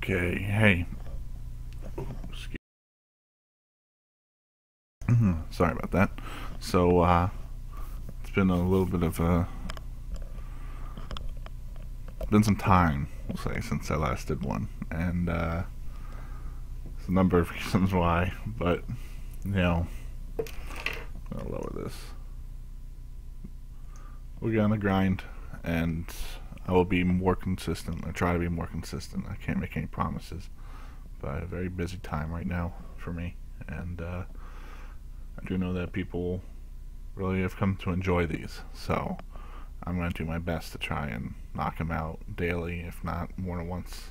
Okay, hey. Sorry about that. So, it's been a little bit of been some time, we'll say, since I last did one. And, there's a number of reasons why, but, I'll lower this. We'll get on the grind, and I will be more consistent. I try to be more consistent. I can't make any promises, but a very busy time right now for me. And, I do know that people really have come to enjoy these, so I'm going to do my best to try and knock them out daily, if not more than once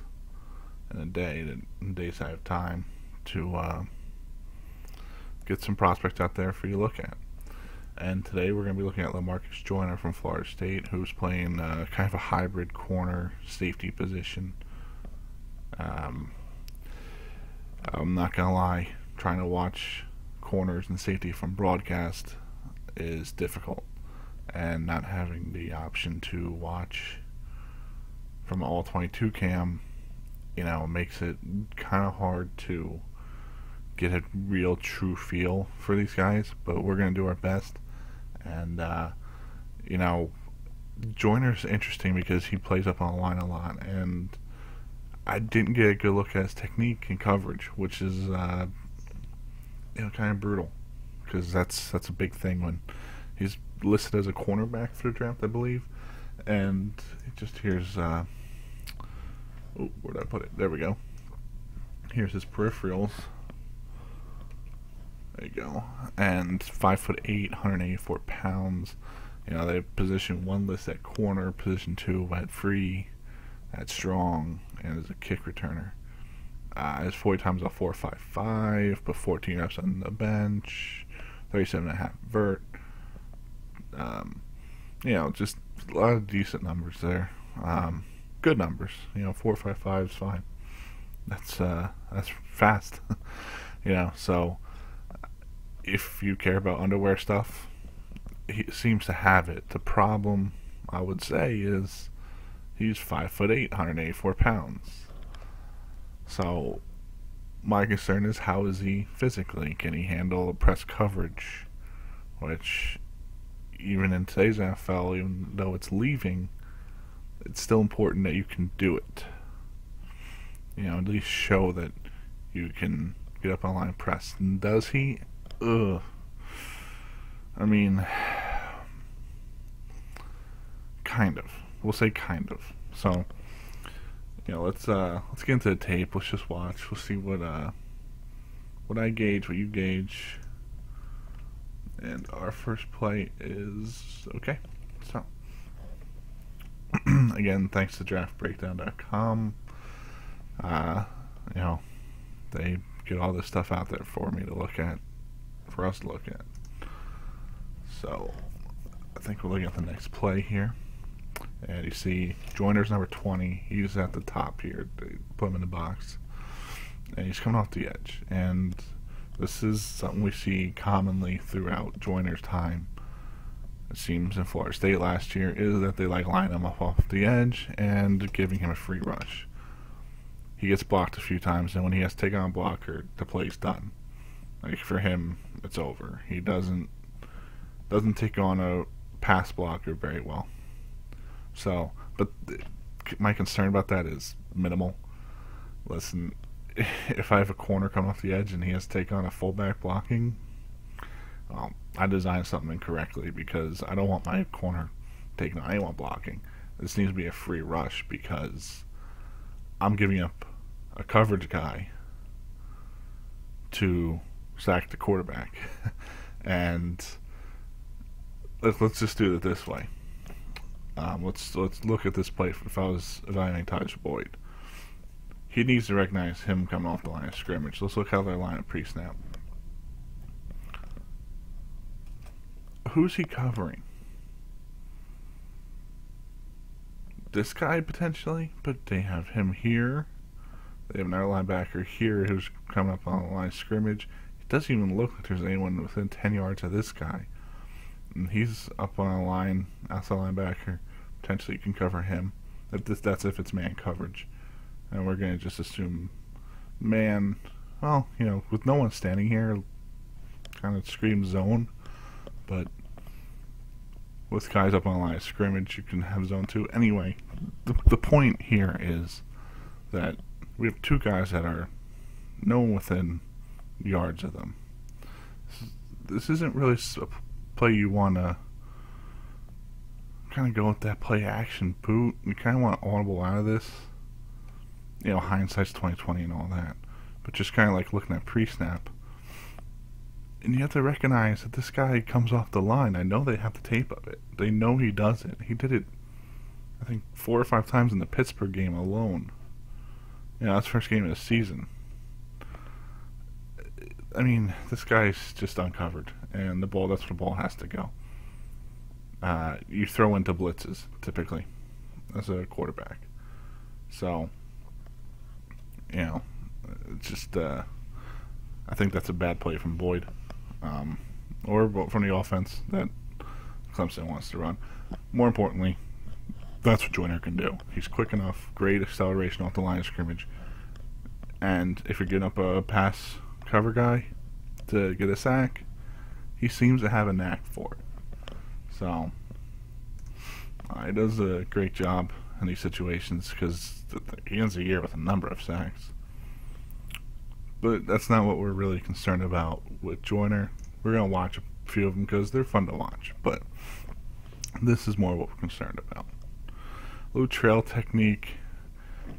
in a day, the days I have time to get some prospects out there for you to look at. And today we're going to be looking at Lamarcus Joyner from Florida State, who's playing kind of a hybrid corner safety position. I'm not going to lie, trying to watch corners and safety from broadcast is difficult, and not having the option to watch from all 22 cam makes it kind of hard to get a real true feel for these guys, but we're going to do our best. And Joyner's interesting because he plays up on the line a lot, and I didn't get a good look at his technique and coverage, which is kind of brutal, because that's a big thing when he's listed as a cornerback for the draft, I believe. And here's where did I put it? There we go. Here's his peripherals. There you go. And 5'8", 184 pounds. They have position 1 listed at corner, position 2 at free, at strong, and as a kick returner. His 40 times a 4.55, but 14 reps on the bench, 37.5 vert. Just a lot of decent numbers there. Good numbers. 4.55 is fine. That's fast. So if you care about underwear stuff, he seems to have it. The problem, I would say, is he's 5'8", 184 pounds. So my concern is, how is he physically? Can he handle a press coverage? Which, even in today's NFL, even though it's leaving, it's still important that you can do it. At least show that you can get up on line press. And does he? Ugh. I mean, kind of. We'll say kind of. So, let's get into the tape. Let's just watch. We'll see what I gauge, what you gauge. And our first play is okay. So, again, thanks to draftbreakdown.com. They get all this stuff out there for me to look at, for us to look at. So, I think we're looking at the next play here. And you see Joyner's number 20. He's at the top here. They put him in the box. And he's coming off the edge. And this is something we see commonly throughout Joyner's time, it seems, in Florida State last year, is that they like lining him up off the edge and giving him a free rush. He gets blocked a few times, and when he has to take on a blocker, the play's done. Like, for him, it's over. He doesn't take on a pass blocker very well. So, but my concern about that is minimal. Listen, if I have a corner coming off the edge and he has to take on a fullback blocking, I designed something incorrectly, because I don't want my corner taking on anyone blocking. This needs to be a free rush, because I'm giving up a coverage guy to sack the quarterback. And let's just do it this way. Let's look at this play. If I was evaluating Taj Boyd, he needs to recognize him coming off the line of scrimmage. Let's look how they line up pre-snap. Who's he covering? This guy potentially, but they have him here. They have another linebacker here who's coming up on the line of scrimmage. It doesn't even look like there's anyone within 10 yards of this guy. And he's up on a line, outside linebacker. Potentially you can cover him. That's if it's man coverage. and we're going to just assume man. Well, you know, with no one standing here, kind of screams zone, but with guys up on the line of scrimmage, you can have zone too. Anyway, the point here is that we have two guys that are no one within yards of them. This isn't really a play you want to kind of go with that play action boot. You kind of want audible out of this. You know, hindsight's 20/20 and all that. But just kind of like looking at pre-snap. And you have to recognize that this guy comes off the line. I know they have the tape of it. They know he does it. He did it, I think, 4 or 5 times in the Pittsburgh game alone. You know, that's the first game of the season. I mean, this guy's just uncovered. And the ball, that's where the ball has to go. You throw into blitzes, typically, as a quarterback. So, you know, it's just, I think that's a bad play from Boyd. Or from the offense that Clemson wants to run. More importantly, that's what Joyner can do. He's quick enough, great acceleration off the line of scrimmage. And if you're getting up a pass cover guy to get a sack, he seems to have a knack for it. So, he does a great job in these situations because he ends the year with a number of sacks. But that's not what we're really concerned about with Joyner. We're going to watch a few of them because they're fun to watch. But this is more what we're concerned about. A little trail technique.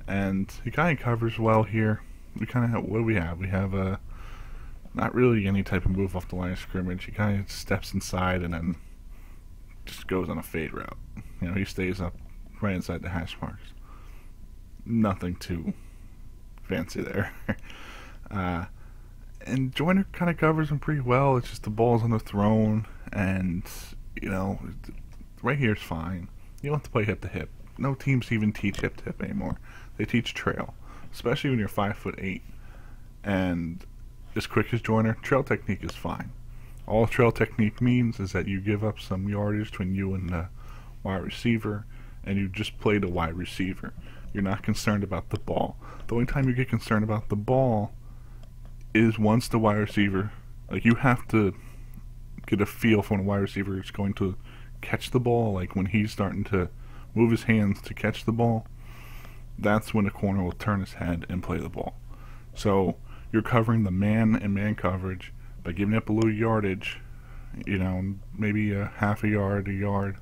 And he kind of covers well here. We kind of have, what do we have? We have not really any type of move off the line of scrimmage. He kind of steps inside and then just goes on a fade route. You know, he stays up right inside the hash marks. Nothing too fancy there. And Joyner kind of covers him pretty well. It's just the ball's underthrown, and you know, right here is fine. You don't have to play hip to hip. No teams even teach hip to hip anymore. They teach trail, especially when you're 5'8" and as quick as Joyner. Trail technique is fine. All trail technique means is that you give up some yardage between you and the wide receiver, and you just play the wide receiver. You're not concerned about the ball. The only time you get concerned about the ball is once the wide receiver, like you have to get a feel for when a wide receiver is going to catch the ball, like when he's starting to move his hands to catch the ball, that's when the corner will turn his head and play the ball. So you're covering the man and man coverage by giving up a little yardage, you know, maybe a half a yard,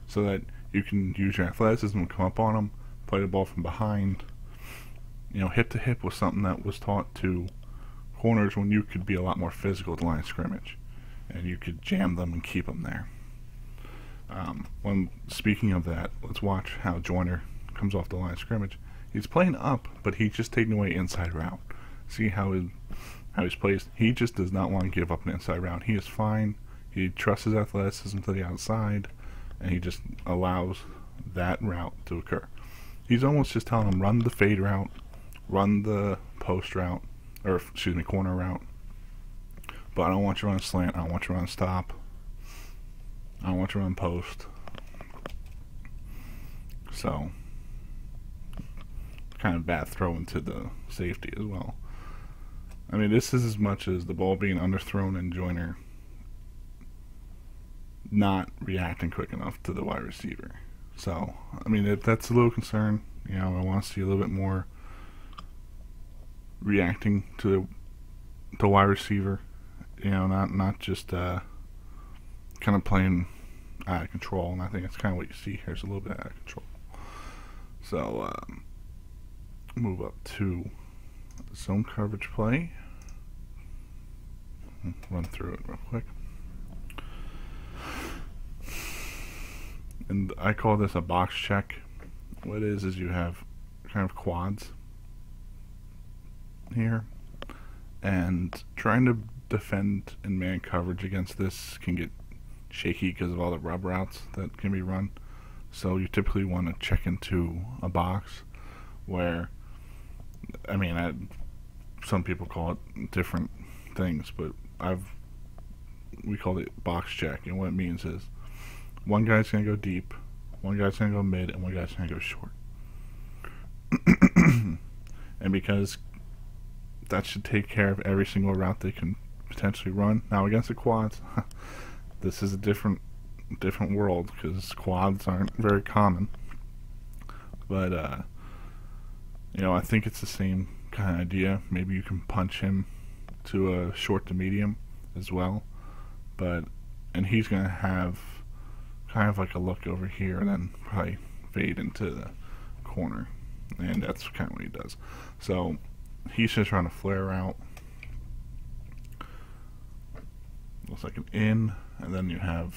so that you can use your athleticism and come up on them, play the ball from behind. You know, hip to hip was something that was taught to corners when you could be a lot more physical at the line of scrimmage, and you could jam them and keep them there. When speaking of that, let's watch how Joyner comes off the line of scrimmage. He's playing up, but he's just taking away inside route. See how he's placed? He just does not want to give up an inside route. He is fine. He trusts his athleticism to the outside, and he just allows that route to occur. He's almost just telling him, run the fade route, run the post route, or excuse me, corner route. But I don't want you to run slant. I don't want you to run stop. I don't want you to run post. So, kind of bad throw into the safety as well. I mean, this is as much as the ball being underthrown and Joyner not reacting quick enough to the wide receiver. So, I mean, that's a little concern. You know, I want to see a little bit more reacting to the wide receiver. You know, not just kind of playing out of control. And I think that's kind of what you see here is a little bit out of control. So, move up to zone coverage play. Run through it real quick. And I call this a box check. What it is you have kind of quads here, and trying to defend in man coverage against this can get shaky because of all the rub routes that can be run. So you typically want to check into a box where, I mean, some people call it different things, but we call it box check, and what it means is one guy's going to go deep, one guy's going to go mid, and one guy's going to go short. and because that should take care of every single route they can potentially run. Now against the quads, this is a different world because quads aren't very common. But I think it's the same kind of idea. Maybe you can punch him to a short to medium as well, and he's gonna have kind of like a look over here and then probably fade into the corner, and that's kind of what he does. So he's just trying to flare out. Looks like an in, and then you have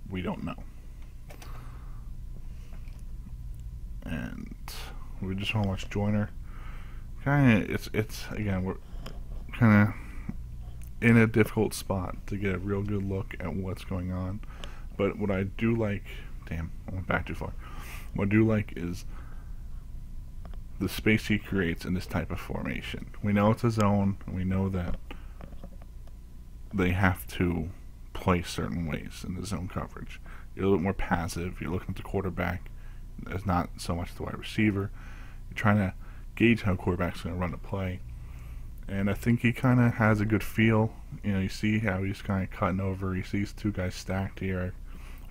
we don't know. And we just want to watch Joyner. Kind of, it's again, we're kind of in a difficult spot to get a real good look at what's going on. But what I do like, damn, I went back too far. What I do like is the space he creates in this type of formation. We know it's a zone, and we know that they have to play certain ways in the zone coverage. You're a little bit more passive. You're looking at the quarterback. There's not so much the wide receiver. You're trying to gauge how quarterback's going to run the play. And I think he kind of has a good feel. You see how he's kind of cutting over. He sees two guys stacked here.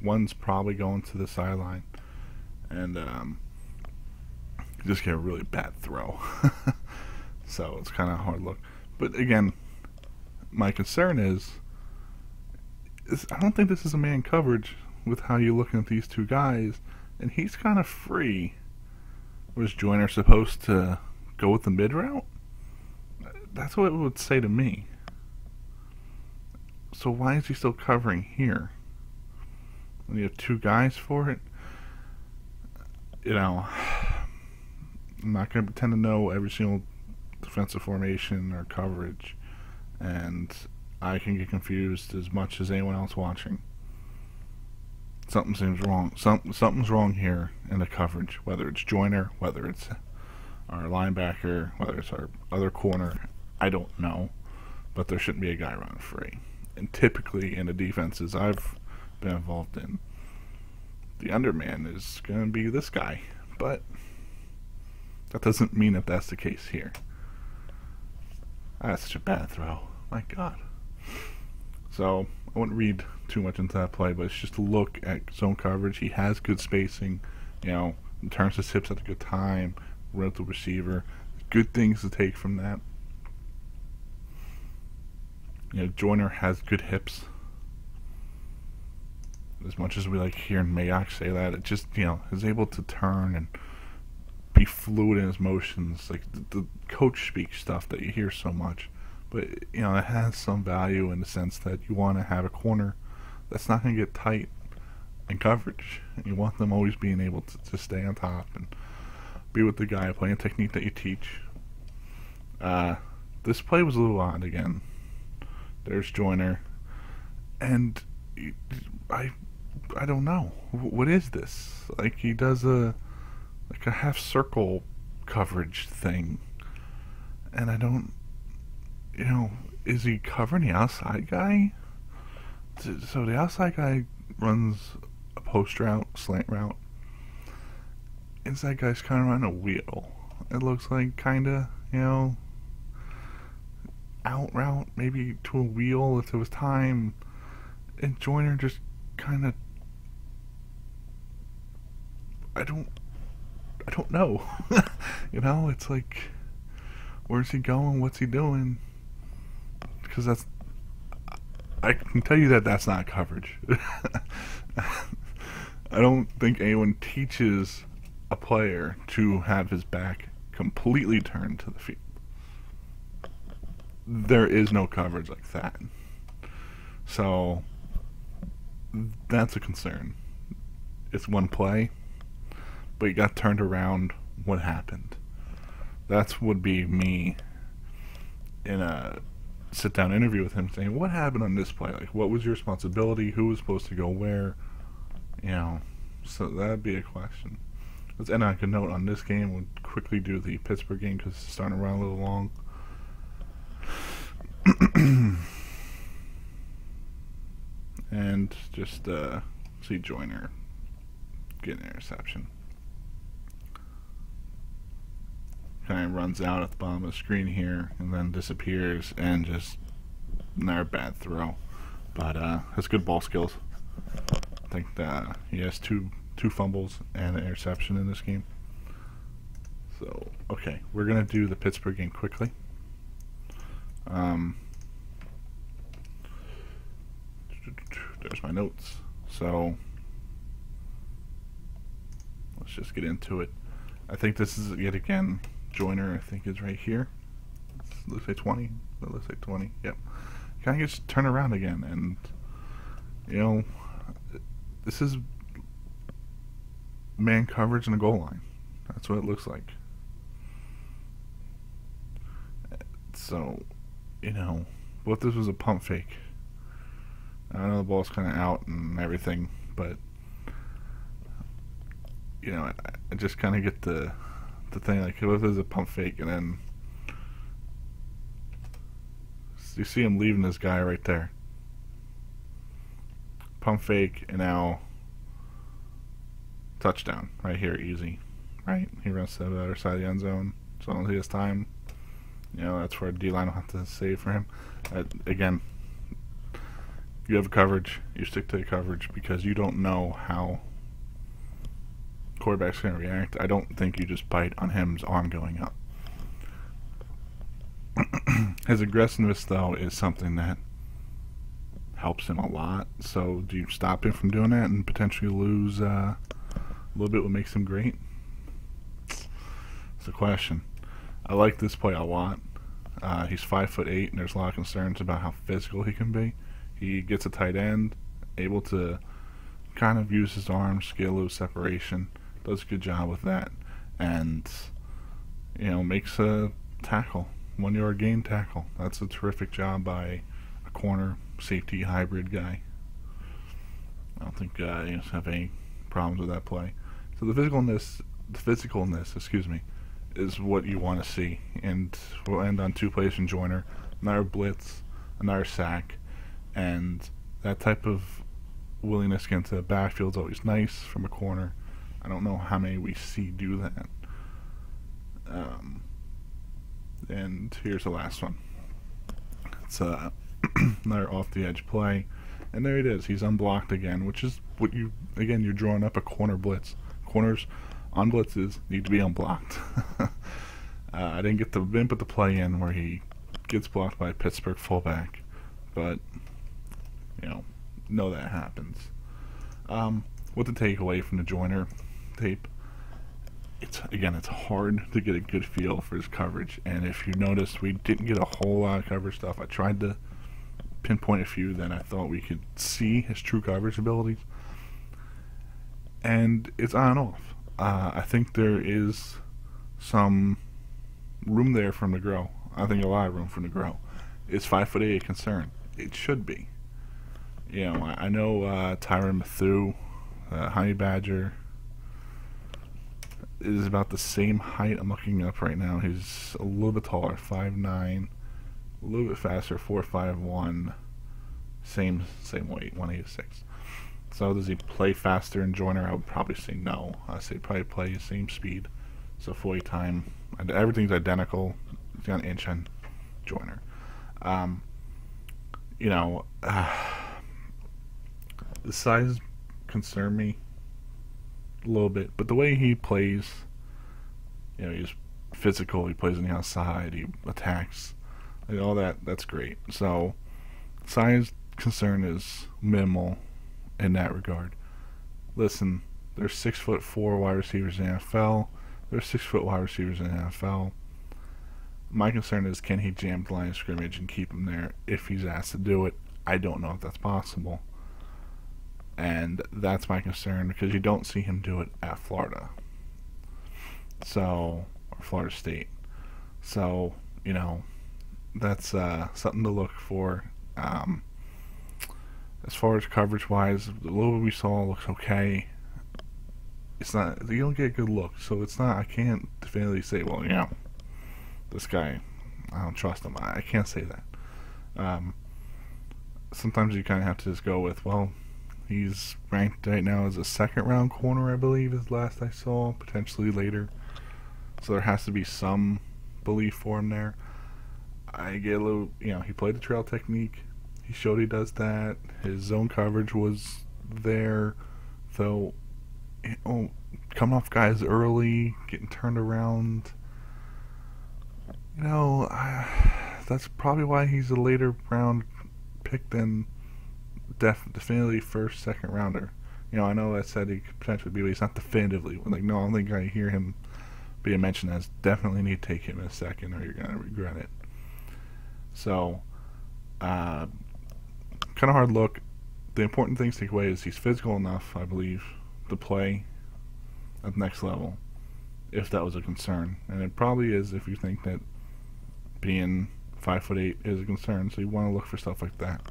One's probably going to the sideline. And you just get a really bad throw. So it's kind of a hard look. But again, my concern is I don't think this is a man coverage with how you're looking at these two guys. And he's kind of free. Was Joyner supposed to go with the mid route? That's what it would say to me. So why is he still covering here? When you have two guys for it? I'm not going to pretend to know every single defensive formation or coverage. And I can get confused as much as anyone else watching. Something seems wrong. Something's wrong here in the coverage. Whether it's Joyner, whether it's our linebacker, whether it's our other corner, I don't know. But there shouldn't be a guy running free. And typically in the defenses I've been involved in, the underman is going to be this guy. But that doesn't mean that that's the case here. That's such a bad throw. My God. So I wouldn't read too much into that play, but it's just a look at zone coverage. He has good spacing, turns his hips at a good time, run the receiver. Good things to take from that. Joyner has good hips. As much as we like hearing Mayock say that, it just, is able to turn and be fluid in his motions, like the coach speak stuff that you hear so much. But, it has some value in the sense that you want to have a corner that's not going to get tight in coverage. You want them always being able to stay on top and be with the guy, playing a technique that you teach. This play was a little odd again. There's Joyner. And I don't know. What is this? Like, he does a half circle coverage thing. And I don't... is he covering the outside guy? So the outside guy runs a post route, slant route. Inside guy's kind of running a wheel. It looks like kind of, out route, maybe to a wheel if there was time. And Joyner just kind of... I don't know. It's like, where's he going? What's he doing? Because I can tell you that that's not coverage. I don't think anyone teaches a player to have his back completely turned to the field. There is no coverage like that. So that's a concern. It's one play, but you got turned around. What happened? That would be me in a sit-down interview with him saying, what happened on this play? Like, what was your responsibility? Who was supposed to go where? So that'd be a question. Let's end on a note on this game. We'll quickly do the Pittsburgh game because it's starting to run a little long. And just see Joyner get an interception. kind of runs out at the bottom of the screen here and then disappears, and just another bad throw. But has good ball skills. I think that he has two fumbles and an interception in this game. So, okay, we're going to do the Pittsburgh game quickly. There's my notes. So, let's just get into it. I think this is, yet again, Joyner, I think, is right here. It looks like 20. It looks like 20. Yep. Kind of just turn around again, and, you know, this is man coverage in the goal line. That's what it looks like. So, you know, what if this was a pump fake? I know the ball's kind of out and everything, but, you know, I just kind of get the thing, like, what if there's a pump fake, and then you see him leaving this guy right there. Pump fake, and now touchdown right here, easy. Right? He runs to the other side of the end zone, so long as he has time. You know, that's where D-line will have to save for him. Again, you have coverage, you stick to the coverage, because you don't know how quarterback's going to react. I don't think you just bite on him's arm going up. His aggressiveness, though, is something that helps him a lot. So do you stop him from doing that and potentially lose a little bit what makes him great? It's a question. I like this play a lot. He's 5'8", and there's a lot of concerns about how physical he can be. He gets a tight end, able to kind of use his arms, get a little separation, does a good job with that, and, you know, makes a tackle, 1 yard gain tackle. That's a terrific job by a corner safety hybrid guy. I don't think you have any problems with that play. So the physicalness, excuse me, is what you want to see. And we'll end on 2 plays from Joyner, another blitz, another sack, and that type of willingness to get into the backfield is always nice from a corner. I don't know how many we see do that. And here's the last one. It's another off the edge play, and there it is. He's unblocked again, which is what you're drawing up a corner blitz. Corners on blitzes need to be unblocked. I didn't put the play in where he gets blocked by a Pittsburgh fullback, but you know that happens. What to take away from the Joyner tape? It's hard to get a good feel for his coverage, and if you notice, we didn't get a whole lot of coverage stuff. I tried to pinpoint a few that I thought we could see his true coverage abilities, and it's on and off. I think there is some room there for him to grow. I think a lot of room for him to grow. Is 5'8" a concern? It should be. You know, I know Tyrann Mathieu, Honey Badger, is about the same height. I'm looking up right now. He's a little bit taller, 5'9", a little bit faster, 4'5", same weight, 186. So does he play faster in Joyner? I would probably say no. I'd say probably play the same speed. So 40 time, everything's identical. He's got an inch on Joyner. You know, the size concern me a little bit, but the way he plays, you know, he's physical, he plays on the outside, he attacks, like all that's great. So size concern is minimal in that regard. Listen, there's 6'4" wide receivers in the NFL. There's 6' wide receivers in the NFL. My concern is, can he jam the line of scrimmage and keep him there if he's asked to do it? I don't know if that's possible. And that's my concern, because you don't see him do it at Florida. So, or Florida State. So, you know, that's something to look for. As far as coverage-wise, the little bit we saw looks okay. It's not, you don't get a good look, so it's not, I can't definitively say, well, you know, this guy, I don't trust him. I can't say that. Sometimes you kind of have to just go with, well, he's ranked right now as a second-round corner, I believe, is last I saw, potentially later. So there has to be some belief for him there. I get a little, he played the trail technique. He showed he does that. His zone coverage was there. So, coming off guys early, getting turned around, that's probably why he's a later round pick than definitively first, second rounder. I know I said he could potentially be, but he's not definitively. No, I don't think I hear him being mentioned as definitely need to take him in a second or you're going to regret it. So, kind of hard look. The important thing to take away is he's physical enough, I believe, to play at the next level, if that was a concern. And it probably is if you think that being 5'8" is a concern, so you want to look for stuff like that.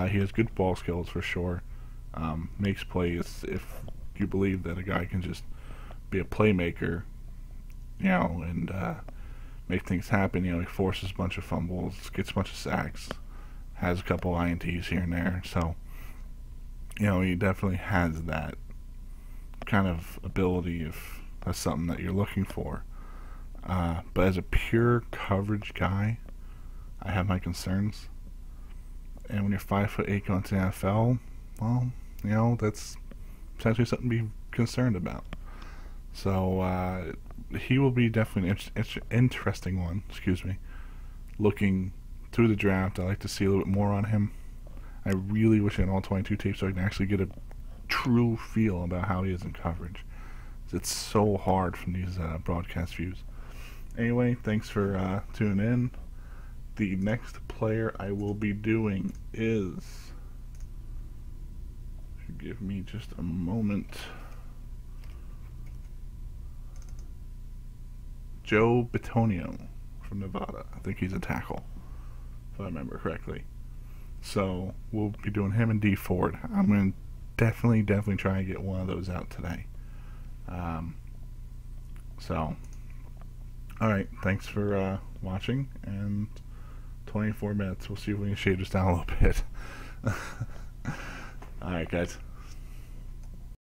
He has good ball skills for sure. Makes plays if you believe that a guy can just be a playmaker, and make things happen. He forces a bunch of fumbles, gets a bunch of sacks, has a couple INTs here and there. So, he definitely has that kind of ability if that's something that you're looking for. But as a pure coverage guy, I have my concerns. And when you're 5'8" going to the NFL, well, that's potentially something to be concerned about. So he will be definitely an interesting one. Looking through the draft, I like to see a little bit more on him. I really wish I had all 22 tapes so I can actually get a true feel about how he is in coverage. It's so hard from these broadcast views. Anyway, thanks for tuning in. The next player I will be doing is, give me just a moment, Joe Bitonio from Nevada. I think he's a tackle, if I remember correctly. So we'll be doing him and D Ford. I'm going to definitely try and get one of those out today. Alright, thanks for watching, and 24 minutes. We'll see if we can shave this down a little bit. Alright, guys.